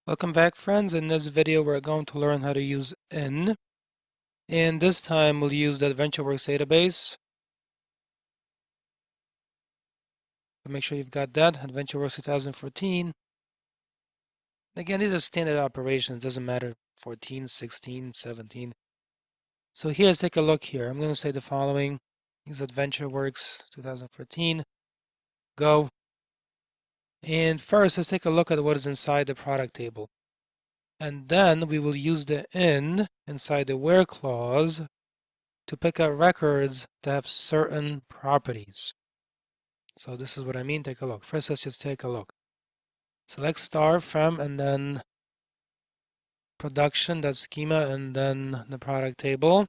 Welcome back, friends. In this video we're going to learn how to use in, and this time we'll use the AdventureWorks database. So make sure you've got that, AdventureWorks 2014. Again, these are standard operations, doesn't matter 14, 16, 17. So let's take a look here. I'm going to say the following. Use AdventureWorks 2014. Go. And first, let's take a look at what is inside the product table. And then we will use the in inside the where clause to pick out records that have certain properties. So this is what I mean. Take a look. First, let's just take a look. Select star from and then production, that's schema, and then the product table.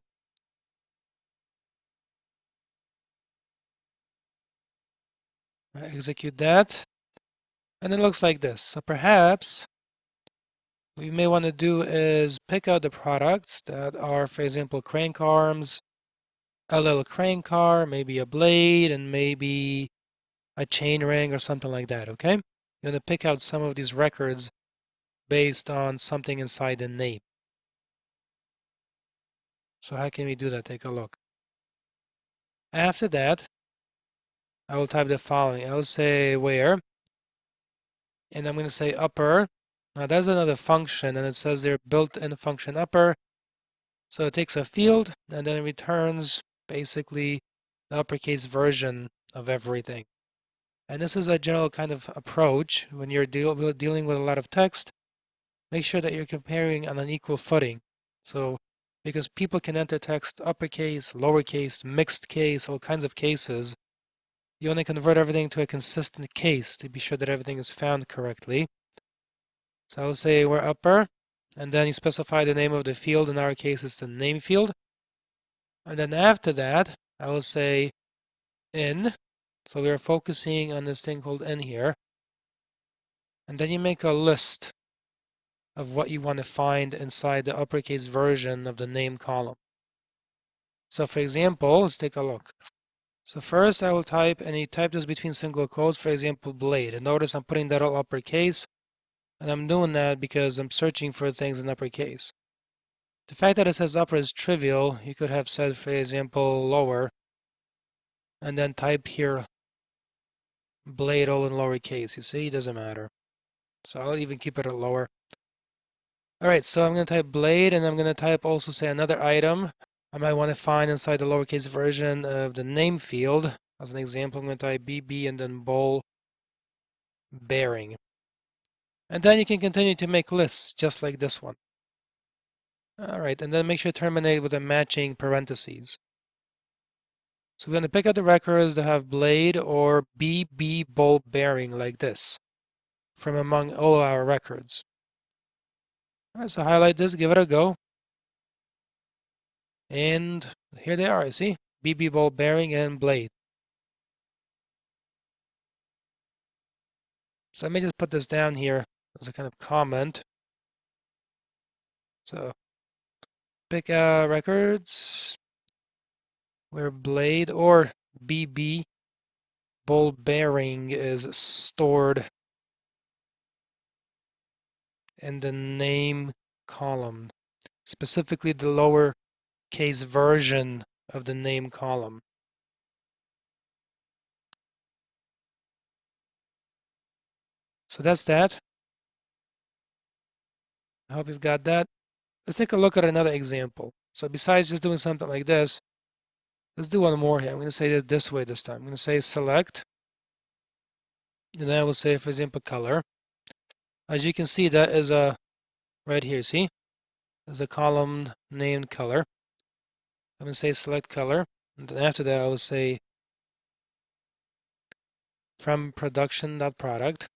Execute that. And it looks like this. So perhaps what you may want to do is pick out the products that are, for example, crank arms, a little crank car, maybe a blade, and maybe a chain ring or something like that, okay? You're going to pick out some of these records based on something inside the name. So how can we do that? Take a look. After that, I will type the following. I will say where, and I'm going to say upper. Now there's another function, and it says there built-in function upper. So it takes a field, and then it returns basically the uppercase version of everything. And this is a general kind of approach when you're dealing with a lot of text. Make sure that you're comparing on an equal footing. So, because people can enter text uppercase, lowercase, mixed case, all kinds of cases, you want to convert everything to a consistent case to be sure that everything is found correctly. So I'll say we're upper, and then you specify the name of the field. In our case, it's the name field. And then after that, I will say in. So we are focusing on this thing called in here. And then you make a list of what you want to find inside the uppercase version of the name column. So for example, let's take a look. So first I will type, and you type this between single quotes, for example, blade. And notice I'm putting that all uppercase. And I'm doing that because I'm searching for things in uppercase. The fact that it says upper is trivial. You could have said, for example, lower. And then type here blade all in lowercase. You see, it doesn't matter. So I'll even keep it at lower. Alright, so I'm going to type blade, and I'm going to type also, say, another item I might want to find inside the lowercase version of the name field. As an example, I'm going to type BB and then ball bearing. And then you can continue to make lists just like this one. Alright, and then make sure to terminate with a matching parentheses. So we're going to pick out the records that have blade or BB ball bearing like this from among all our records. Alright, so highlight this, give it a go. And here they are, you see? BB ball bearing and blade. So let me just put this down here as a kind of comment. So pick records where blade or BB ball bearing is stored in the name column, specifically the lower case version of the name column. So that's that. I hope you've got that. Let's take a look at another example. So besides just doing something like this, let's do one more here. I'm going to say it this way this time. I'm going to say select, and then I will say, for example, color. As you can see, that is a right here, see? There's a column named color. I'm going to say select color, and then after that I will say from production.product.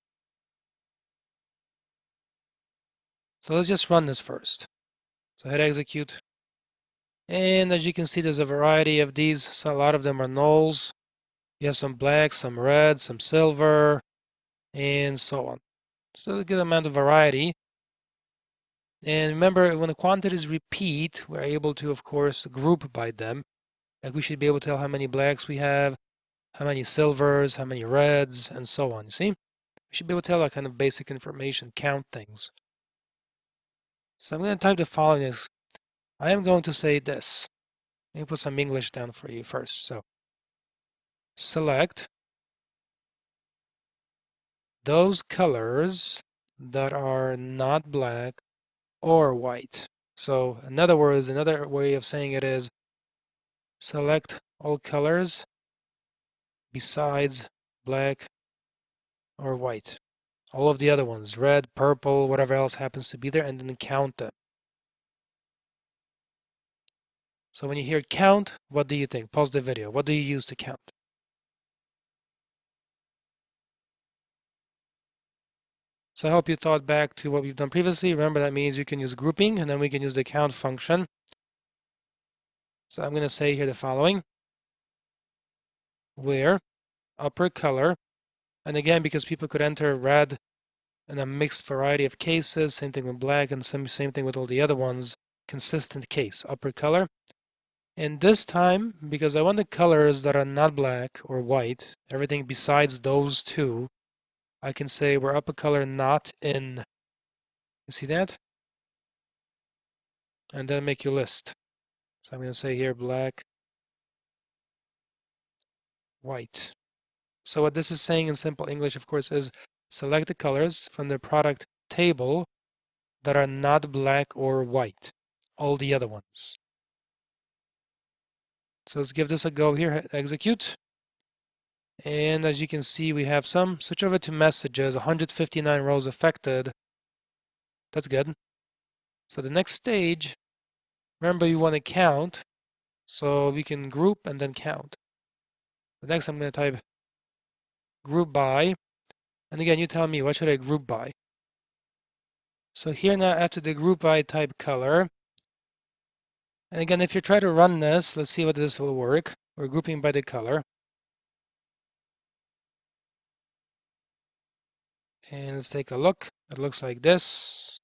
So let's just run this first. So hit execute. And as you can see, there's a variety of these. So a lot of them are nulls. You have some black, some red, some silver, and so on. So a good amount of variety. And remember, when the quantities repeat, we're able to, of course, group by them. Like we should be able to tell how many blacks we have, how many silvers, how many reds, and so on. You see? We should be able to tell that kind of basic information, count things. So I'm going to type the following is, I am going to say this. Let me put some English down for you first. So select those colors that are not black or white. So in other words, another way of saying it is select all colors besides black or white. All of the other ones, red, purple, whatever else happens to be there, and then count them. So when you hear count, what do you think? Pause the video. What do you use to count? So I hope you thought back to what we've done previously. Remember, that means you can use grouping, and then we can use the count function. So I'm going to say here the following, where upper color, and again, because people could enter red in a mixed variety of cases, same thing with black, and same thing with all the other ones, consistent case, upper color. And this time, because I want the colors that are not black or white, everything besides those two, I can say we're upper color not in. You see that? And then make your list. So I'm going to say here black, white. So what this is saying in simple English, of course, is select the colors from the product table that are not black or white, all the other ones. So let's give this a go here, execute. And as you can see, we have some. Switch over to messages, 159 rows affected. That's good. So the next stage, remember you want to count, so we can group and then count. The next I'm going to type group by, and again you tell me what should I group by. So here now after the group by, type color. And again, if you try to run this, let's see what this will work. We're grouping by the color. And let's take a look. It looks like this.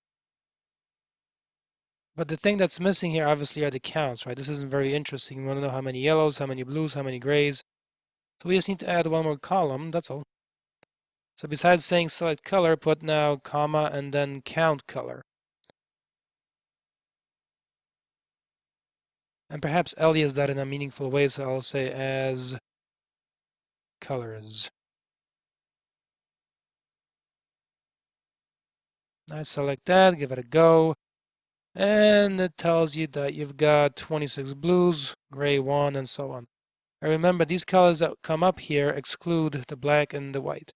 But the thing that's missing here obviously are the counts, right? This isn't very interesting. We want to know how many yellows, how many blues, how many grays. So we just need to add one more column, that's all. So besides saying select color, put now comma and then count color. And perhaps alias that in a meaningful way, so I'll say as colors. I select that, give it a go. And it tells you that you've got 26 blues, gray 1, and so on. And remember, these colors that come up here exclude the black and the white.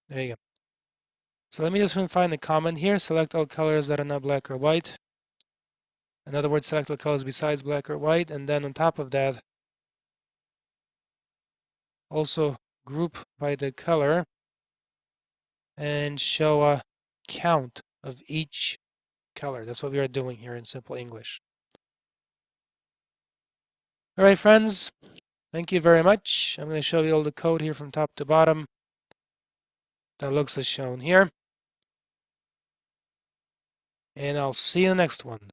There you go. So let me just find the comment here. Select all colors that are not black or white. In other words, select all colors besides black or white. And then on top of that, also group by the color and show a count of each color. That's what we are doing here in simple English. All right, friends. Thank you very much. I'm going to show you all the code here from top to bottom. That looks as shown here. And I'll see you in the next one.